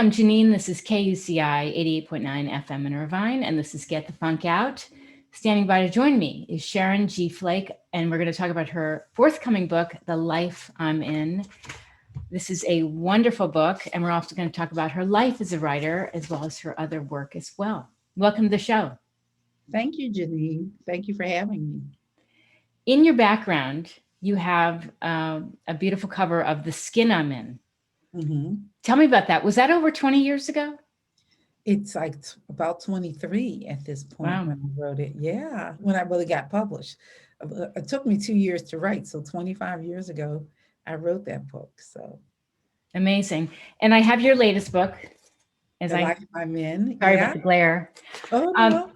I'm Janeane. This is KUCI 88.9 FM in Irvine, and this is Get the Funk Out. Standing by to join me is Sharon G. Flake, and we're going to talk about her forthcoming book, The Life I'm In. This is a wonderful book, and we're also going to talk about her life as a writer as well as her other work as well. Welcome to the show. Thank you, Janeane. Thank you for having me. In your background, you have a beautiful cover of The Skin I'm In. Mm-hmm. Tell me about that. Was that over 20 years ago? It's like about 23 at this point Wow. when I wrote it. Yeah, when I really got published. It took me 2 years to write. So 25 years ago, I wrote that book. So Amazing. And I have your latest book, as the I, life I'm in. sorry Yeah. about the glare. Oh, Um, no.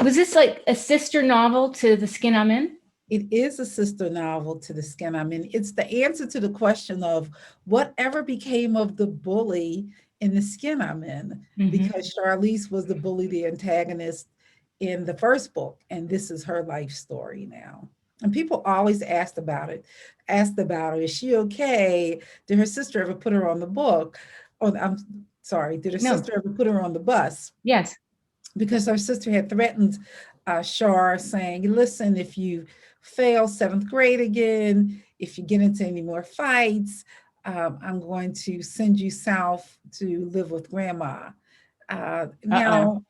was this like a sister novel to The Skin I'm In? It is a sister novel to The Skin I'm In. It's the answer to the question of whatever became of the bully in The Skin I'm In, Mm-hmm. because Charlize was the bully, the antagonist in the first book, and this is her life story now. And people always asked about her, is she okay? Did her sister ever put her on the book? Or I'm sorry, did her No. sister ever put her on the bus? Yes. Because her sister had threatened Shar, saying, listen, if you fail seventh grade again, if you get into any more fights, I'm going to send you south to live with grandma. Uh-oh. Now,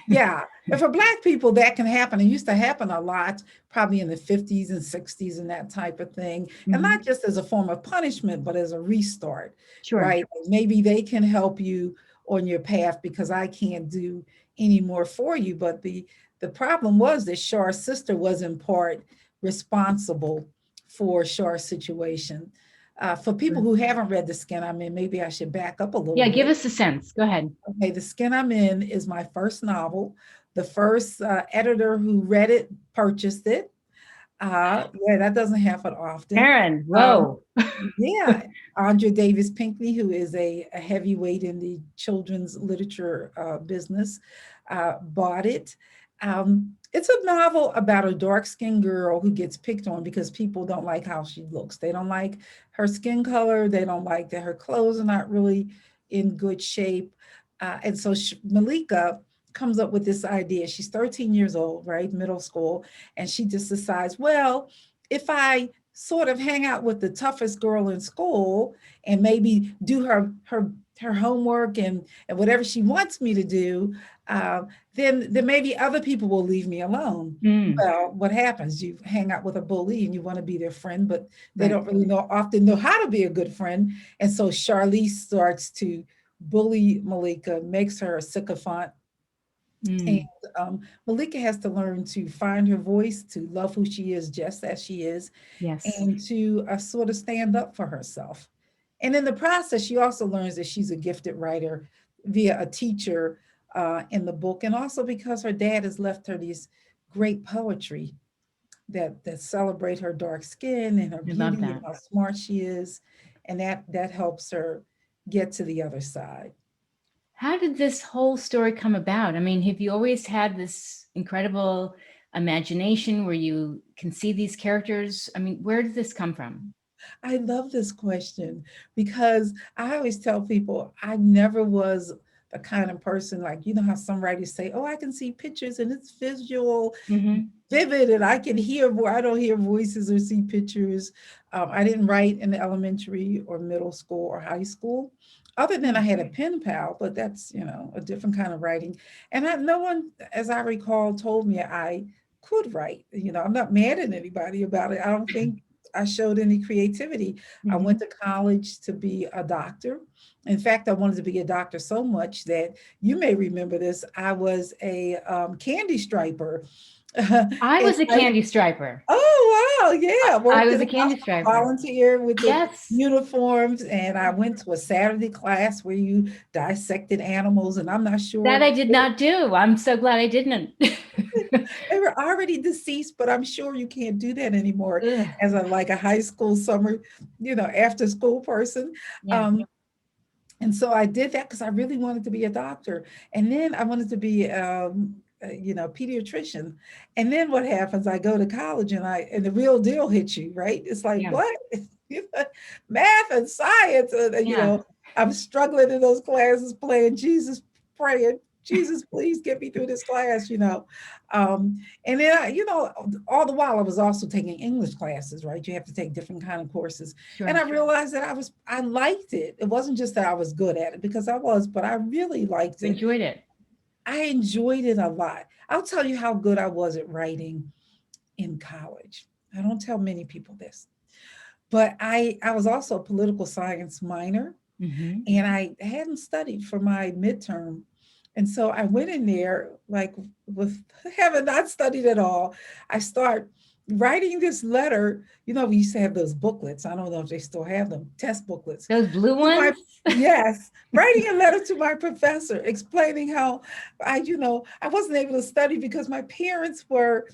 yeah, and for Black people, that can happen. It used to happen a lot, probably in the 50s and 60s and that type of thing. And Mm-hmm. not just as a form of punishment, but as a restart, Sure. right? Maybe they can help you on your path because I can't do any more for you. But the problem was that Shar's sister was in part responsible for Shar's situation. For people who haven't read The Skin I'm In, maybe I should back up a little Yeah, give bit. us a sense. Go ahead. Okay, The Skin I'm In is my first novel. The first editor who read it purchased it. Yeah, that doesn't happen often. Aaron, Um, whoa. yeah, Andre Davis Pinckney, who is a heavyweight in the children's literature business, bought it. It's a novel about a dark-skinned girl who gets picked on because people don't like how she looks. They don't like her skin color. They don't like that her clothes are not really in good shape. And so Malika comes up with this idea. She's 13 years old, right? Middle school. And she just decides, well, if I sort of hang out with the toughest girl in school and maybe do her homework and whatever she wants me to do, uh, then maybe other people will leave me alone. Mm, Well, what happens? You hang out with a bully and you want to be their friend, but they right. don't really often know how to be a good friend. And so Charlize starts to bully Malika, makes her a sycophant, and Mm, um, Malika has to learn to find her voice, to love who she is just as she is, yes. and to sort of stand up for herself. And in the process, she also learns that she's a gifted writer via a teacher in the book, and also because her dad has left her these great poetry that celebrate her dark skin and her I love beauty and that. how smart she is, and that helps her get to the other side. How did this whole story come about? I mean, have you always had this incredible imagination where you can see these characters? I mean, where did this come from? I love this question because I always tell people I never was the kind of person like, you know, how some writers say, oh, I can see pictures and it's visual, Mm-hmm. vivid, and I can hear, I don't hear voices or see pictures. I didn't write in elementary or middle school or high school. Other than I had a pen pal, but that's, you know, a different kind of writing. And no one, as I recall, told me I could write. You know, I'm not mad at anybody about it. I don't think I showed any creativity. I Mm-hmm. went to college to be a doctor. In fact, I wanted to be a doctor so much that you may remember this. I was a candy striper. I And was a I, candy striper. oh wow, yeah, I worked was in a a candy hospital, striper. volunteer with the Yes. uniforms, and I went to a Saturday class where you dissected animals, and I'm not That sure I did not do. I'm so glad I didn't. they were already deceased, but I'm sure you can't do that anymore Ugh. as a like a high school summer, you know, after school person. Yeah. Um, and so I did that because I really wanted to be a doctor, and then I wanted to be you know, pediatrician. And then what happens? I go to college, and the real deal hits you, right? It's like Yeah. what? Math and science, you Yeah. know. I'm struggling in those classes playing Jesus, praying, Jesus, please get me through this class, you know. And then, you know, all the while I was also taking English classes, right? You have to take different kind of courses. And Sure. I realized that I liked it. It wasn't just that I was good at it because I was, but I really liked You it. enjoyed it. I enjoyed it a lot. I'll tell you how good I was at writing in college. I don't tell many people this, but I was also a political science minor Hmm. and I hadn't studied for my midterm. And so I went in there like with having not studied at all. I start writing this letter. You know, we used to have those booklets. I don't know if they still have them, test booklets. Those blue To my, ones? yes, writing a letter to my professor explaining how I wasn't able to study because my parents were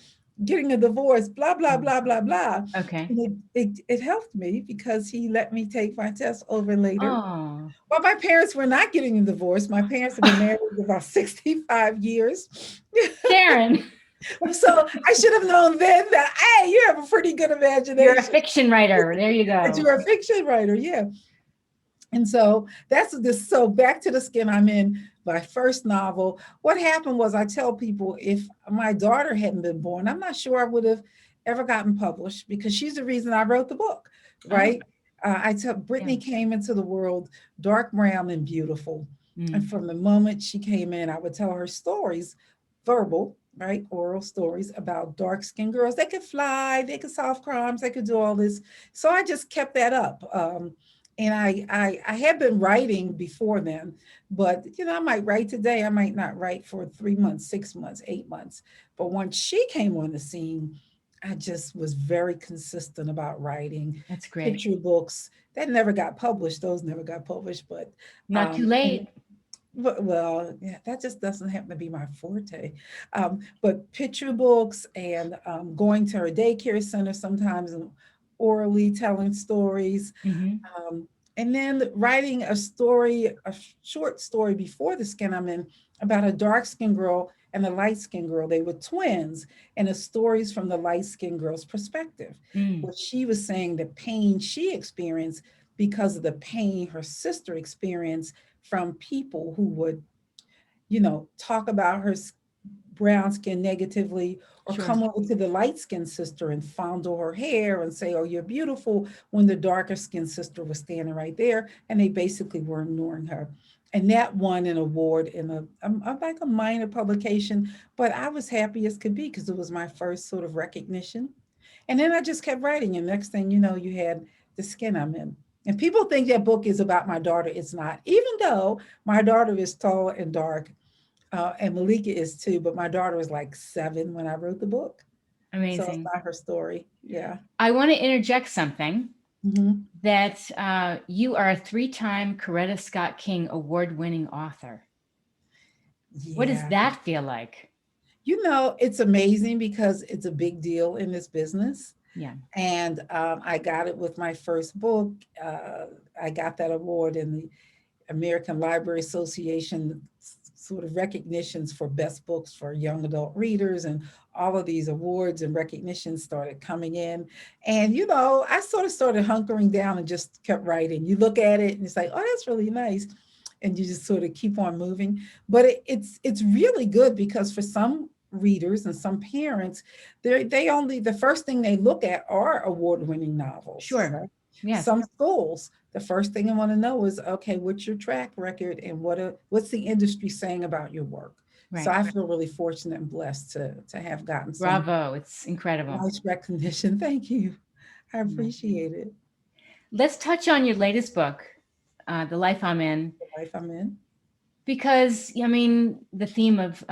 getting a divorce, blah, blah, Oh, blah, blah, blah. okay. And it helped me because he let me take my test over later. Oh, Well, my parents were not getting a divorce. My parents have been married about 65 years. Sharon, So I should have known then that, hey, you have a pretty good you're a imagination. fiction writer. There you That go. you're a fiction writer. Yeah. And so that's this. So back to the skin I'm in, my first novel. What happened was I tell people if my daughter hadn't been born, I'm not sure I would have ever gotten published because she's the reason I wrote the book, Oh, right? I tell yeah. Brittany came into the world dark brown and beautiful. And Mm, from the moment she came in, I would tell her stories, verbal, right? Oral stories about dark skinned girls. They could fly, they could solve crimes, they could do all this. So I just kept that up. And I had been writing before then, but you know, I might write today, I might not write for 3 months, 6 months, 8 months. But once she came on the scene, I just was very consistent about writing that's great. picture books that never got published. Those never got published, Not too and late. well, yeah, that just doesn't happen to be my forte. But picture books and going to her daycare center sometimes and orally telling stories, Hmm. um, and then writing a story, a short story before the skin I'm in about a dark skinned girl and a light skinned girl. They were twins, and the stories from the light skinned girl's perspective. Mm, What she was saying, the pain she experienced because of the pain her sister experienced from people who would, talk about her brown skin negatively, or sure. come over to the light skinned sister and fondle her hair and say, oh, you're beautiful, when the darker skinned sister was standing right there and they basically were ignoring her. And that won an award in like a minor publication, but I was happy as could be because it was my first sort of recognition. And then I just kept writing, and next thing you know, you had the skin I'm in. And people think that book is about my daughter. It's not, even though my daughter is tall and dark, and Malika is too, but my daughter was like 7 when I wrote the book. So it's Amazing. not her story. Yeah. I want to interject something Hmm. that you are a three-time Coretta Scott King award-winning author. What does Yeah. that feel like? It's amazing because it's a big deal in this business. Yeah. And I got it with my first book. I got that award in the American Library Association sort of recognitions for best books for young adult readers, and all of these awards and recognitions started coming in. And I sort of started hunkering down and just kept writing. You look at it and it's like, oh, that's really nice. And you just sort of keep on moving. But it's really good because for some readers and some parents, they only the first thing they look at are award-winning novels, Sure. right? Yes. Some schools, the first thing I want to know is, okay, what's your track record and what's the industry saying about your work? So Right. I feel really fortunate and blessed to have gotten some Bravo. It's incredible. nice recognition. Thank you. I Yeah. appreciate it. Let's touch on your latest book, The Life I'm In, The life I'm in. because, I mean, the theme of,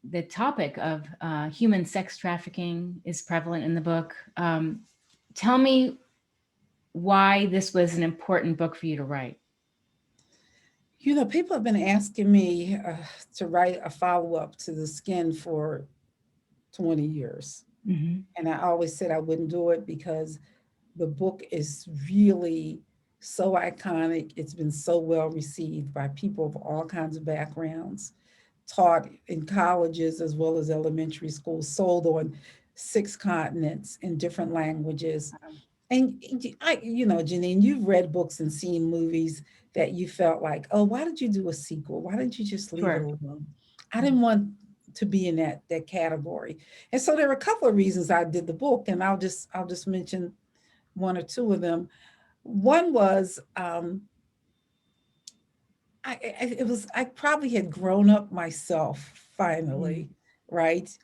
the topic of human sex trafficking is prevalent in the book. Tell me why this was an important book for you to write. People have been asking me to write a follow-up to The Skin for 20 years. Hmm. And I always said I wouldn't do it because the book is really so iconic. It's been so well received by people of all kinds of backgrounds, taught in colleges as well as elementary schools, sold on 6 continents in different languages. And Janeane, you've read books and seen movies. that you felt like, oh, why did you do a sequel? Why didn't you just leave it Sure. alone? I didn't want to be in that category. And so there were a couple of reasons I did the book, and I'll just mention one or two of them. One was I probably had grown up myself Mm. finally, right?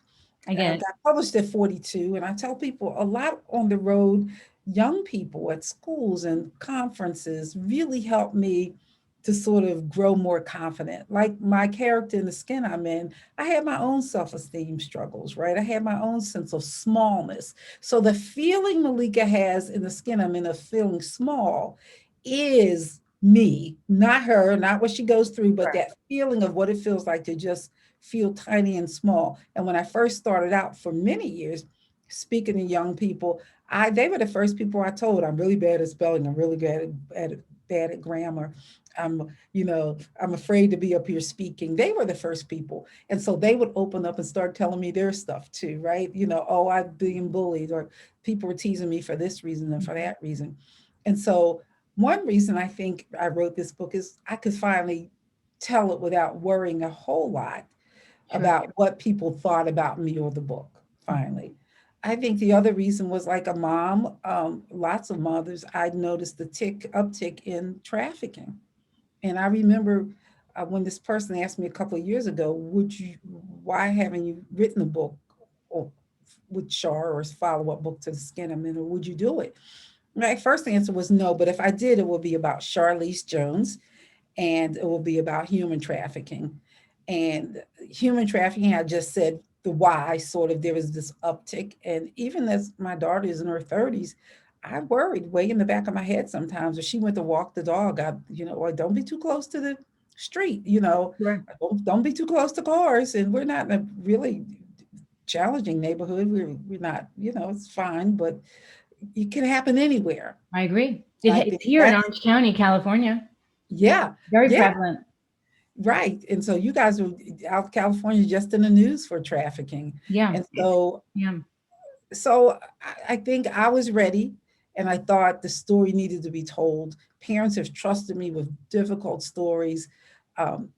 I I get it. got published at 42, and I tell people a lot on the road, young people at schools and conferences really helped me to sort of grow more confident. Like my character in The Skin I'm in, I had my own self-esteem struggles, right? I had my own sense of smallness. So the feeling Malika has in The Skin I'm in of feeling small is me, not her, not what she goes through, but Sure. that feeling of what it feels like to just feel tiny and small. And when I first started out for many years speaking to young people, they were the first people I told, I'm really bad at spelling, I'm really bad at grammar. I'm afraid to be up here speaking. They were the first people. And so they would open up and start telling me their stuff too, right? Oh, I'm being bullied, or people were teasing me for this reason and for Mhm. that reason. And so one reason I think I wrote this book is I could finally tell it without worrying a whole lot Sure. about what people thought about me or the book, Mhm. finally. I think the other reason was like a mom, lots of mothers, I noticed the uptick in trafficking. And I remember when this person asked me a couple of years ago, why haven't you written a book or with Char or a follow-up book to The Skin I'm in, or would you do it? My first answer was no, but if I did, it would be about Charlize Jones, and it will be about human trafficking. And human trafficking, I just said the why, sort of, there was this uptick. And even as my daughter is in her 30s, I worried way in the back of my head sometimes if she went to walk the dog, or don't be too close to the street, Sure. don't be too close to cars. And we're not in a really challenging neighborhood. We're not, it's fine, but it can happen anywhere. I agree. And I It's think here in that's, Orange County, California. yeah, Very yeah. prevalent. Right. And so you guys were out California just in the news for trafficking. Yeah. And so Yeah. I think I was ready, and I thought the story needed to be told. Parents have trusted me with difficult stories,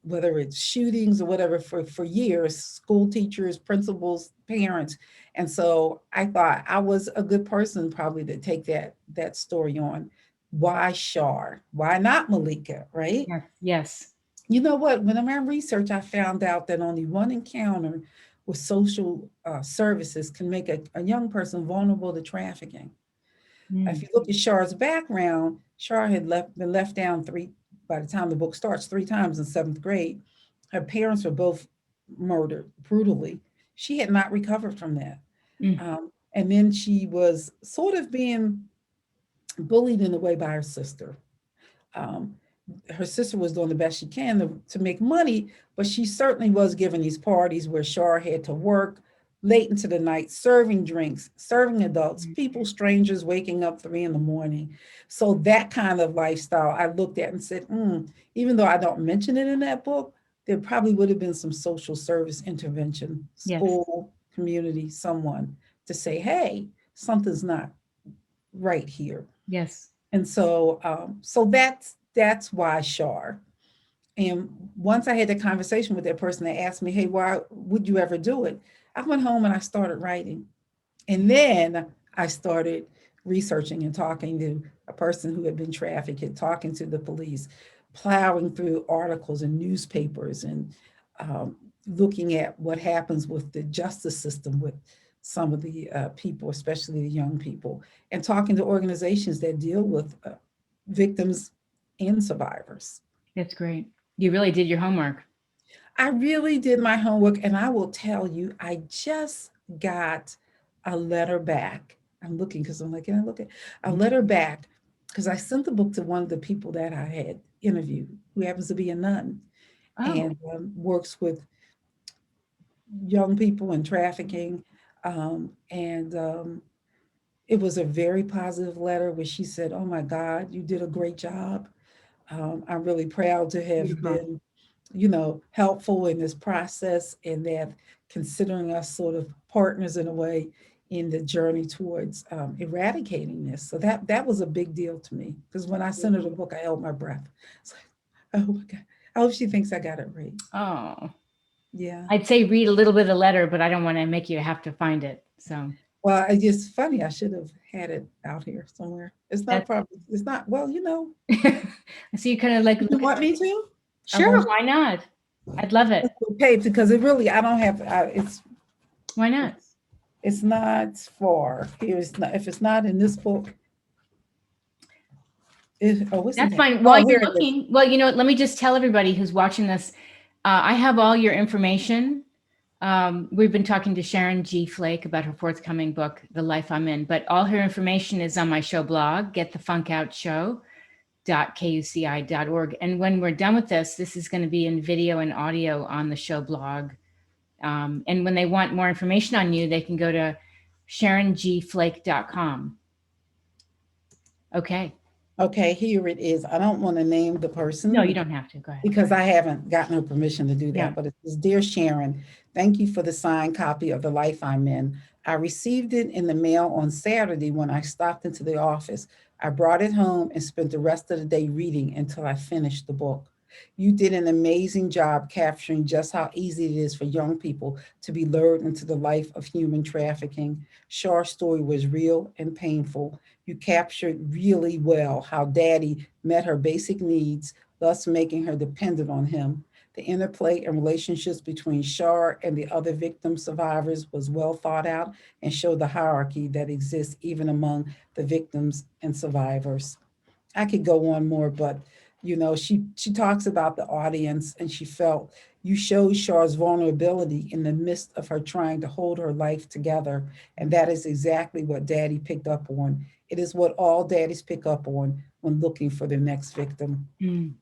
whether it's shootings or whatever, for years, school teachers, principals, parents. And so I thought I was a good person probably to take that story on. Why Shar? Why not Malika? Right? Yes. Yes. You know what? When I ran research, I found out that only one encounter with social services can make a young person vulnerable to trafficking. If Mm. you look at Char's background, Char had been left down by the time the book starts, three times in seventh grade. Her parents were both murdered brutally. She had not recovered from that. Mm. And then she was sort of being bullied in a way by her sister. Um, Her sister was doing the best she can to make money, but she certainly was giving these parties where Shar had to work late into the night, serving drinks, serving adults, Mm. people, strangers waking up 3 in the morning. So that kind of lifestyle I looked at and said, even though I don't mention it in that book, there probably would have been some social service intervention, Yes. school, community, someone to say, hey, something's not right here. Yes. And so that's why Shar. And once I had that conversation with that person, they asked me, "Hey, why would you ever do it?" I went home and I started writing, and then I started researching and talking to a person who had been trafficked, talking to the police, plowing through articles and newspapers, and um, looking at what happens with the justice system with some of the people, especially the young people, and talking to organizations that deal with victims and survivors. That's great. You really did your homework. I really did my homework, and I will tell you, I just got a letter back. I'm looking because I'm like, can I look at a Mhm. letter back? Because I sent the book to one of the people that I had interviewed, who happens to be a nun Oh. and works with young people and trafficking. And it was a very positive letter where she said, "Oh my God, you did a great job. I'm really proud to have Beautiful. been, helpful in this process, and that considering us sort of partners in a way, in the journey towards eradicating this. So that was a big deal to me, because when I sent her the book, I held my breath. It's like, oh my God, I hope she thinks I got it right. Oh, Yeah. I'd say read a little bit of letter, but I don't want to make you have to find it. So Well, it's just funny. I should have had it out here somewhere. It's not that's probably, it's not, well, so you kind of like you look at want me to? I sure, want why not? I'd love it. to pay, because it really, I don't have, Why not? it's, it's not far. Here's not, if it's not in this book, oh, it's in That's there. fine. While Oh, you're here it is. looking, well, let me just tell everybody who's watching this. I have all your information. We've been talking to Sharon G. Flake about her forthcoming book, The Life I'm In, but all her information is on my show blog, getthefunkoutshow.kuci.org. And when we're done with this is going to be in video and audio on the show blog. And when they want more information on you, they can go to sharongflake.com. Okay. Okay, here it is. I don't want to name the person. No, you don't have to. Go ahead. Because I haven't gotten her permission to do that. Yeah. But it says, Dear Sharon, thank you for the signed copy of The Life I'm In. I received it in the mail on Saturday when I stopped into the office. I brought it home and spent the rest of the day reading until I finished the book. You did an amazing job capturing just how easy it is for young people to be lured into the life of human trafficking. Char's story was real and painful. You captured really well how Daddy met her basic needs, thus making her dependent on him. The interplay and relationships between Shar and the other victim survivors was well thought out and showed the hierarchy that exists even among the victims and survivors. I could go on more, but she talks about the audience, and she felt you showed Char's vulnerability in the midst of her trying to hold her life together. And that is exactly what Daddy picked up on. It is what all daddies pick up on when looking for their next victim. Mm.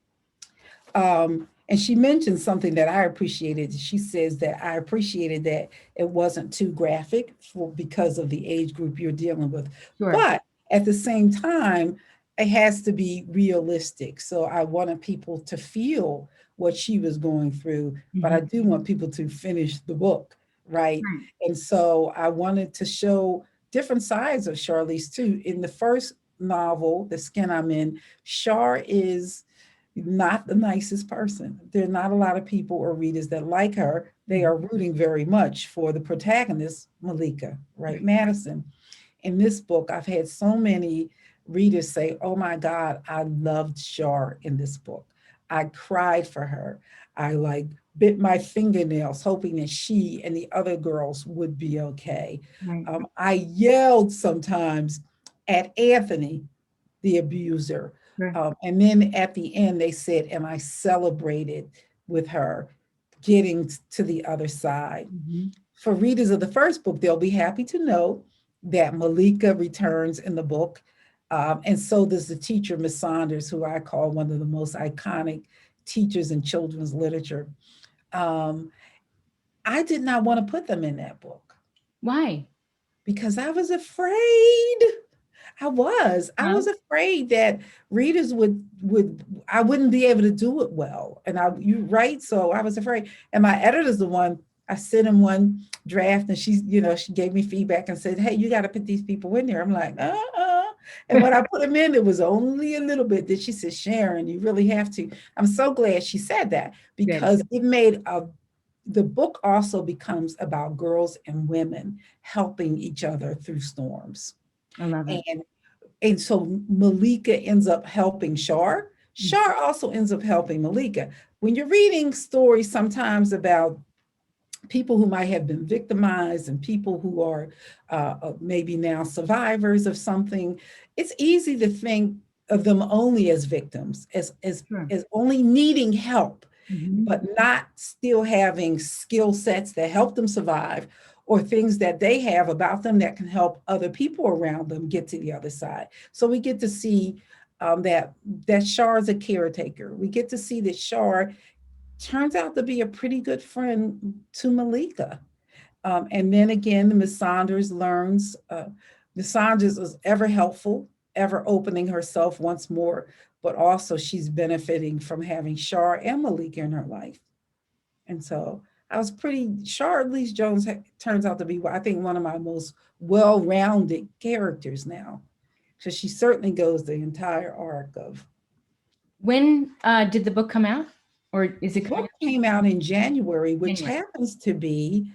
And she mentioned something that I appreciated. She says that I appreciated that it wasn't too graphic because of the age group you're dealing with. Sure. But at the same time, it has to be realistic. So I wanted people to feel what she was going through, but I do want people to finish the book, right? And so I wanted to show different sides of Charlize too. In the first novel, The Skin I'm In, Char is not the nicest person. There are not a lot of people or readers that like her. They are rooting very much for the protagonist, Malika, right? Madison. In this book, I've had so many readers say, oh my God, I loved Char in this book. I cried for her. I bit my fingernails hoping that she and the other girls would be okay. Right. I yelled sometimes at Anthony, the abuser. Sure. And then at the end, they said, and I celebrated with her getting to the other side. For readers of the first book, they'll be happy to know that Malika returns in the book. And so does the teacher, Miss Saunders, who I call one of the most iconic teachers in children's literature. I did not want to put them in that book. Why? Because I was afraid. I was afraid that readers I wouldn't be able to do it well. And you right. So I was afraid. And my editor's the one, I sent him one draft, and she gave me feedback and said, hey, you got to put these people in there. I'm like, And when I put them in, it was only a little bit that she said, Sharon, you really have to. I'm so glad she said that, because it made the book also becomes about girls and women helping each other through storms. I love it. And so Malika ends up helping Char. Char also ends up helping Malika. When you're reading stories sometimes about people who might have been victimized and people who are maybe now survivors of something, it's easy to think of them only as victims, as only needing help, but not still having skill sets that help them survive, or things that they have about them that can help other people around them get to the other side. So we get to see that Char is a caretaker. We get to see that Char turns out to be a pretty good friend to Malika. And then again, Miss Saunders learns, Miss Saunders is ever helpful, ever opening herself once more, but also she's benefiting from having Char and Malika in her life. And so I was pretty, Charlize Jones turns out to be, I think, one of my most well-rounded characters now, because she certainly goes the entire arc of. When did the book come out? Or is it The coming book came out in January, out in which January? happens to be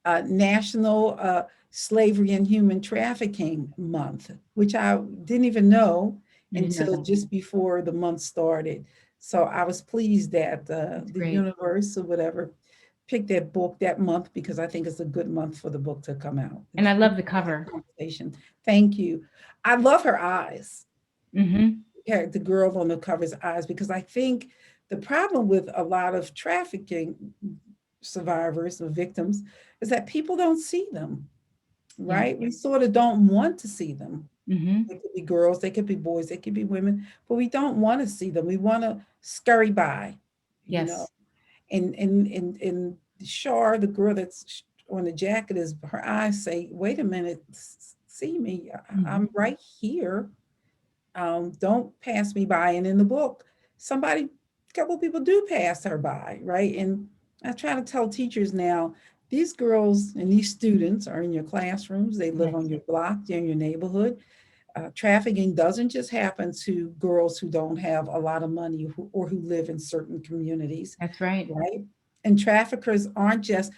National Slavery and Human Trafficking Month, which I didn't even know I didn't know until that. just before the month started. So I was pleased that That's the great. universe or whatever picked that book that month, because I think it's a good month for the book to come out. And It's I love the cover. conversation. Thank you. I love her eyes, Mm-hmm. the girl on the cover's eyes, because I think the problem with a lot of trafficking survivors or victims is that people don't see them, Yeah. right? We sort of don't want to see them. Mm-hmm. They could be girls, they could be boys, they could be women, but we don't want to see them. We want to scurry by, you know. Yes. And Shar, the girl that's on the jacket, is her eyes say, "Wait a minute, see me. Mm-hmm. I'm right here. Don't pass me by." And in the book, a couple of people do pass her by, right? And I try to tell teachers now, these girls and these students are in your classrooms, they live on Yes. your block, they're in your neighborhood. Trafficking doesn't just happen to girls who don't have a lot of money or who live in certain communities, That's right. right? And traffickers aren't just,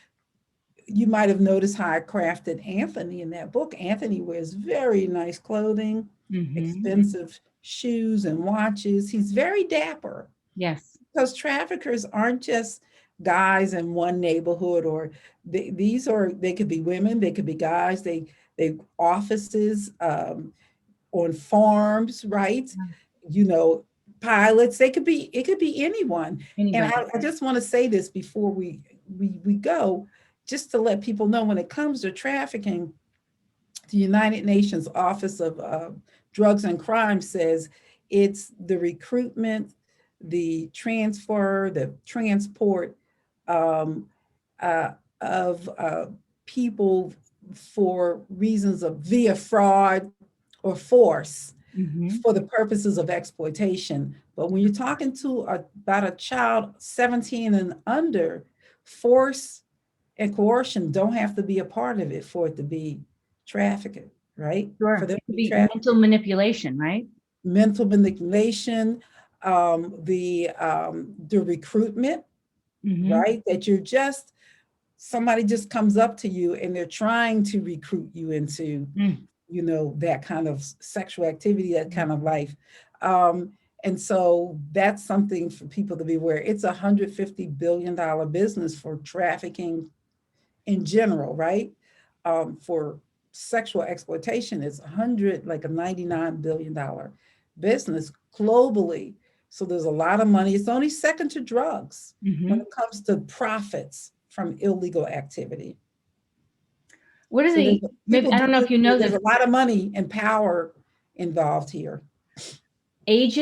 you might have noticed how I crafted Anthony in that book. Anthony wears very nice clothing, Mm-hmm. expensive shoes and watches. He's very dapper, Yes. because traffickers aren't just guys in one neighborhood, or they could be women, they could be guys, they offices, on farms, right? Yeah. You know, pilots, it could be anyone. And Anybody. I just want to say this before we go, just to let people know, when it comes to trafficking, the United Nations Office of Drugs and Crime says it's the recruitment, the transfer, the transport, um, uh, of people for reasons of via fraud or force, Mm-hmm. for the purposes of exploitation. But when you're talking about a child 17 and under, force and coercion don't have to be a part of it for it to be trafficking, right? For Sure. them It to could be be trafficked. mental manipulation, right? Mental manipulation, the recruitment, Mm-hmm. right? That somebody just comes up to you and they're trying to recruit you into, Mm. that kind of sexual activity, that kind of life. Um, and so that's something for people to be aware. It's $150 billion business for trafficking in general, right? For sexual exploitation, it's like a $99 billion business globally. So there's a lot of money. It's only second to drugs when Mm-hmm. it comes to profits from illegal activity. What are So the, maybe, I don't know if you know there's this, a lot of money and power involved here. age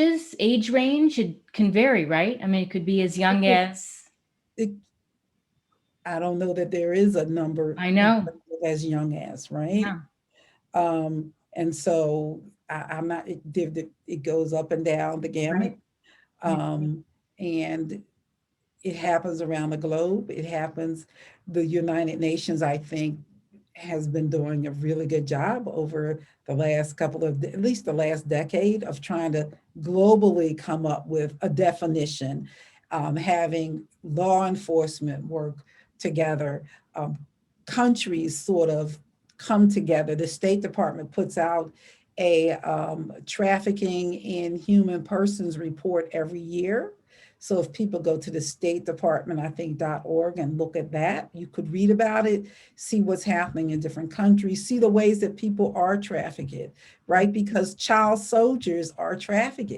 range, it can vary, right? I mean, it could be as young It, as, it, I don't know that there is a number I in know. terms of as young as, right? Yeah. And so I'm not, it goes up and down the gamut. Right. Yeah. Um, and it happens around the globe. It happens, the United Nations, I think, has been doing a really good job over the last at least the last decade, of trying to globally come up with a definition, having law enforcement work together, um, countries sort of come together. The State Department puts out a trafficking in human persons report every year. So if people go to the State Department, I think .org, and look at that, you could read about it, see what's happening in different countries, see the ways that people are trafficked, right? Because child soldiers are trafficked,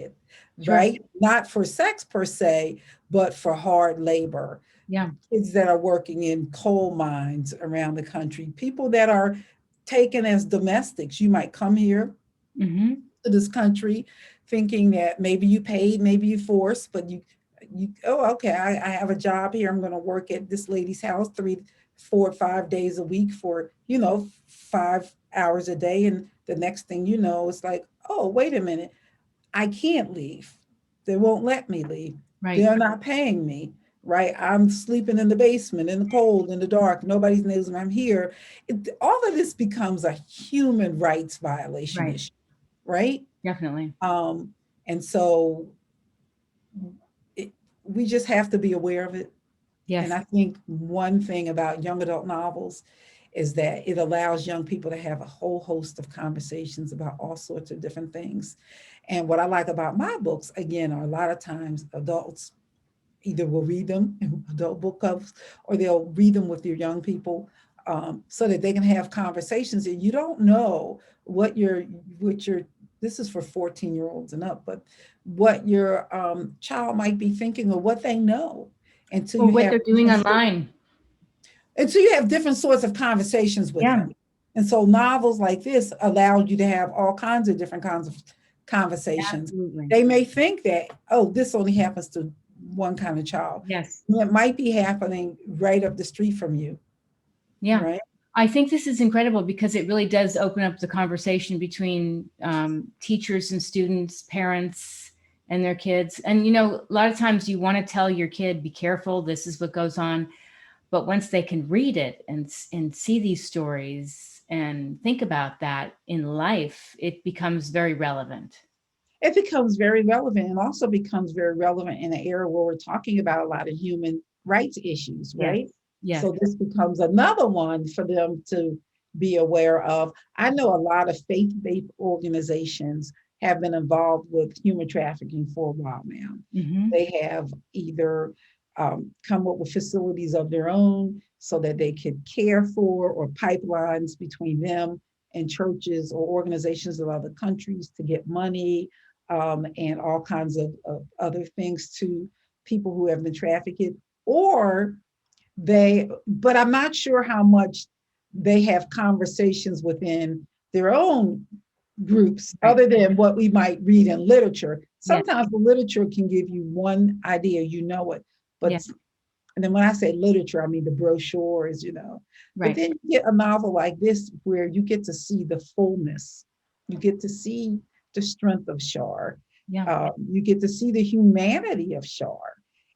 Sure. right? Not for sex per se, but for hard labor. Yeah. Kids that are working in coal mines around the country, people that are taken as domestics. You might come here Mm-hmm. to this country thinking that maybe you paid, maybe you forced, but oh, okay, I have a job here. I'm going to work at this lady's house 3, 4, 5 days a week for, 5 hours a day. And the next thing you know, it's like, oh, wait a minute, I can't leave. They won't let me leave. Right. They're not paying me. right? I'm sleeping in the basement, in the cold, in the dark. Nobody knows I'm here. All of this becomes a human rights violation Right. issue, right? Definitely. Um, and so it, we just have to be aware of it. And Yes. I think one thing about young adult novels is that it allows young people to have a whole host of conversations about all sorts of different things. And what I like about my books, again, are a lot of times adults either will read them in adult book clubs or they'll read them with your young people, so that they can have conversations. And you don't know what your this is for 14-year-olds and up, but what your child might be thinking or what they know until Or you what have they're doing online. different sorts of conversations with Yeah, them. And so novels like this allow you to have all kinds of different kinds of conversations. absolutely. They may think that, oh, this only happens to one kind of child. Yes. It might be happening right up the street from you, Yeah. right? I think this is incredible because it really does open up the conversation between teachers and students, parents and their kids. And, a lot of times you want to tell your kid, be careful, this is what goes on. But once they can read it and see these stories and think about that in life, it becomes very relevant. It becomes very relevant and also becomes very relevant in an era where we're talking about a lot of human rights issues, Yes. right? Yes. So this becomes another one for them to be aware of. I know a lot of faith-based organizations have been involved with human trafficking for a while now. Mm-hmm. They have either come up with facilities of their own so that they could care for, or pipelines between them and churches or organizations of other countries to get money, and all kinds of other things to people who have been trafficked. Or but I'm not sure how much they have conversations within their own groups Right. other than what we might read in literature. Yes. Sometimes the literature can give you one idea, it, but Yes. and then when I say literature, I mean the brochures. But Right. then you get a novel like this where you get to see the fullness. You get to see the strength of Shar. Yeah. You get to see the humanity of Shar.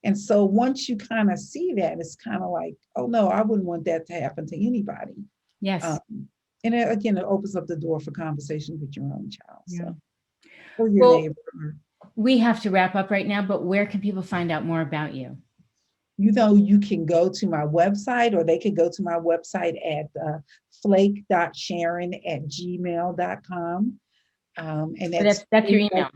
And so once you kind of see that, it's kind of like, oh no, I wouldn't want that to happen to anybody. Yes. Um, and again, it opens up the door for conversations with your own child. Yeah. So, or your Well, neighbor. we have to wrap up right now, but where can people find out more about you? You can go to my website, or they can go to my website at flake.sharon@gmail.com. And So that's that's your email.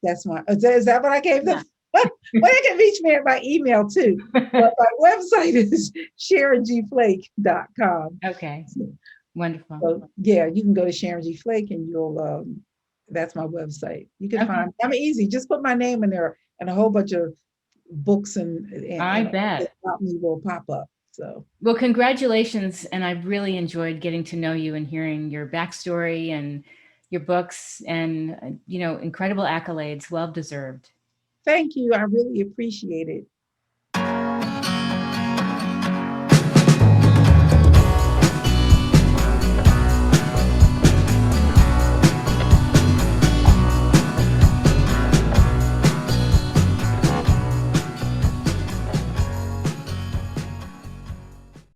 that's my, is that what I gave them? Yeah. Well, they can reach me at my email too. But my website is sharongflake.com. Okay. Wonderful. So yeah, you can go to Sharon G. Flake and that's my website. You can Okay. find, I'm easy, just put my name in there and a whole bunch of books I and bet. about me will pop up. So Well, congratulations. And I've really enjoyed getting to know you and hearing your backstory and your books and, incredible accolades, well deserved. thank you. I really appreciate it.